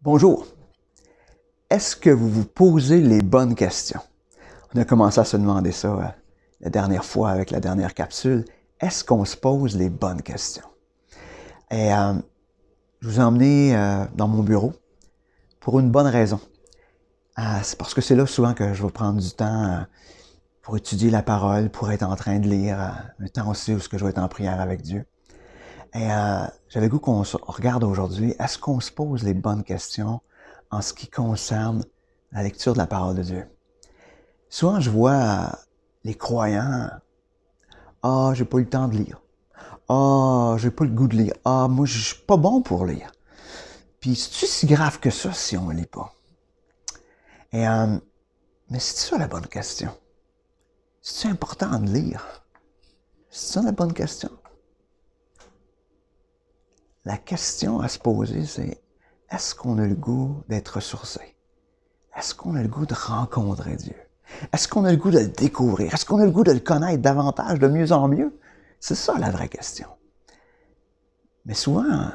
Bonjour. Est-ce que vous vous posez les bonnes questions? On a commencé à se demander ça la dernière fois avec la dernière capsule. Est-ce qu'on se pose les bonnes questions? Et je vous ai emmené dans mon bureau pour une bonne raison. C'est parce que c'est là souvent que je vais prendre du temps pour étudier la parole, pour être en train de lire, un temps aussi où je vais être en prière avec Dieu. Et j'avais le goût qu'on regarde aujourd'hui, est-ce qu'on se pose les bonnes questions en ce qui concerne la lecture de la parole de Dieu? Souvent, je vois les croyants, « Ah, j'ai pas eu le temps de lire. Ah, j'ai pas le goût de lire. Ah, moi, je suis pas bon pour lire. » Puis, c'est-tu si grave que ça si on lit pas? Et, mais c'est ça la bonne question? C'est-tu important de lire? C'est ça la bonne question? La question à se poser, c'est est-ce qu'on a le goût d'être ressourcé? Est-ce qu'on a le goût de rencontrer Dieu? Est-ce qu'on a le goût de le découvrir? Est-ce qu'on a le goût de le connaître davantage, de mieux en mieux? C'est ça la vraie question. Mais souvent,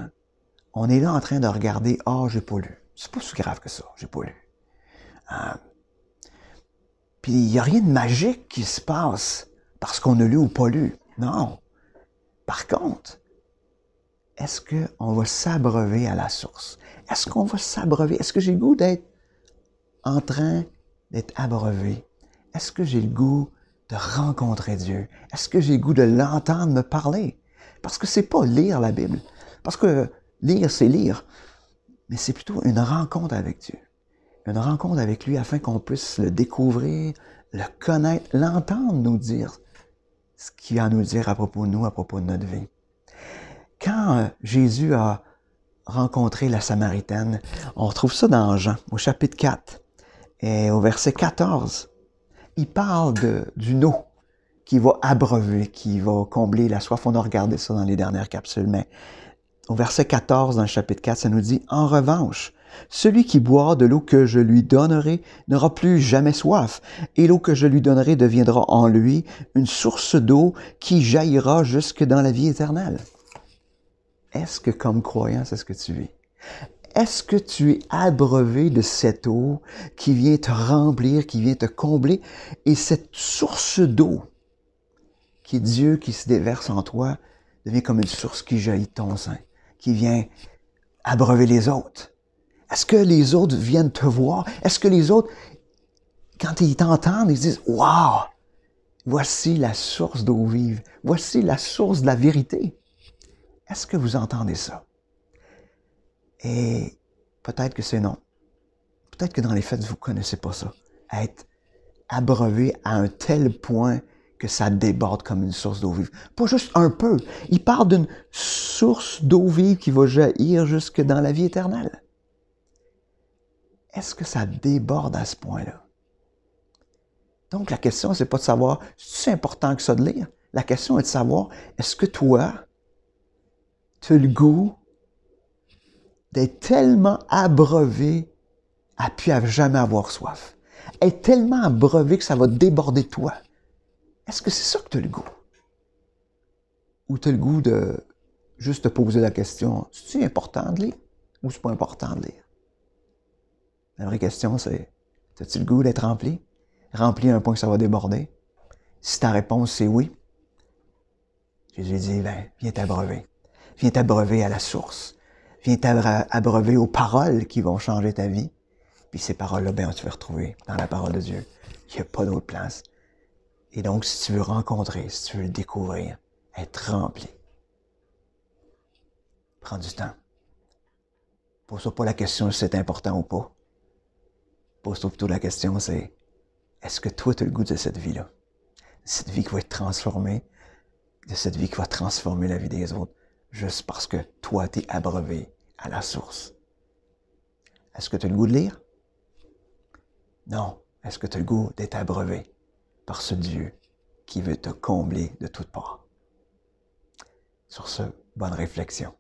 on est là en train de regarder « Ah, j'ai pas lu. » C'est pas si grave que ça, j'ai pas lu. Puis il n'y a rien de magique qui se passe parce qu'on a lu ou pas lu. Non. Par contre, est-ce qu'on va s'abreuver à la source? Est-ce qu'on va s'abreuver? Est-ce que j'ai le goût d'être en train d'être abreuvé? Est-ce que j'ai le goût de rencontrer Dieu? Est-ce que j'ai le goût de l'entendre me parler? Parce que c'est pas lire la Bible. Parce que lire, c'est lire. Mais c'est plutôt une rencontre avec Dieu. Une rencontre avec lui afin qu'on puisse le découvrir, le connaître, l'entendre nous dire ce qu'il a à nous dire à propos de nous, à propos de notre vie. Quand Jésus a rencontré la Samaritaine, on retrouve ça dans Jean, au chapitre 4, et au verset 14. Il parle d'une eau qui va abreuver, qui va combler la soif. On a regardé ça dans les dernières capsules, mais au verset 14, dans le chapitre 4, ça nous dit « En revanche, celui qui boira de l'eau que je lui donnerai n'aura plus jamais soif, et l'eau que je lui donnerai deviendra en lui une source d'eau qui jaillira jusque dans la vie éternelle. » Est-ce que comme croyant, c'est ce que tu vis? Est-ce que tu es abreuvé de cette eau qui vient te remplir, qui vient te combler, et cette source d'eau qui est Dieu qui se déverse en toi devient comme une source qui jaillit de ton sein, qui vient abreuver les autres? Est-ce que les autres viennent te voir? Est-ce que les autres, quand ils t'entendent, ils disent « Wow! Voici la source d'eau vive. Voici la source de la vérité. » Est-ce que vous entendez ça? Et peut-être que c'est non. Peut-être que dans les faits, vous ne connaissez pas ça. Être abreuvé à un tel point que ça déborde comme une source d'eau vive. Pas juste un peu. Il parle d'une source d'eau vive qui va jaillir jusque dans la vie éternelle. Est-ce que ça déborde à ce point-là? Donc, la question, c'est pas de savoir si c'est important que ça de lire. La question est de savoir, est-ce que toi, tu as le goût d'être tellement abreuvé à plus à jamais avoir soif? Être tellement abreuvé que ça va déborder de toi? Est-ce que c'est ça que tu as le goût? Ou tu as le goût de juste te poser la question, c'est-tu important de lire ou c'est pas important de lire? La vraie question, c'est, as-tu le goût d'être rempli? Rempli à un point que ça va déborder? Si ta réponse c'est oui, Jésus dit, viens t'abreuver. Viens t'abreuver à la source. Viens t'abreuver aux paroles qui vont changer ta vie. Puis ces paroles-là, tu vas retrouver dans la parole de Dieu. Il n'y a pas d'autre place. Et donc, si tu veux rencontrer, si tu veux le découvrir, être rempli, prends du temps. Pose-toi pas la question si c'est important ou pas. Pose-toi plutôt la question, c'est est-ce que toi, tu as le goût de cette vie-là? Cette vie qui va être transformée, de cette vie qui va transformer la vie des autres, juste parce que toi, tu es abreuvé à la source. Est-ce que tu as le goût de lire? Non. Est-ce que tu as le goût d'être abreuvé par ce Dieu qui veut te combler de toutes parts? Sur ce, bonne réflexion.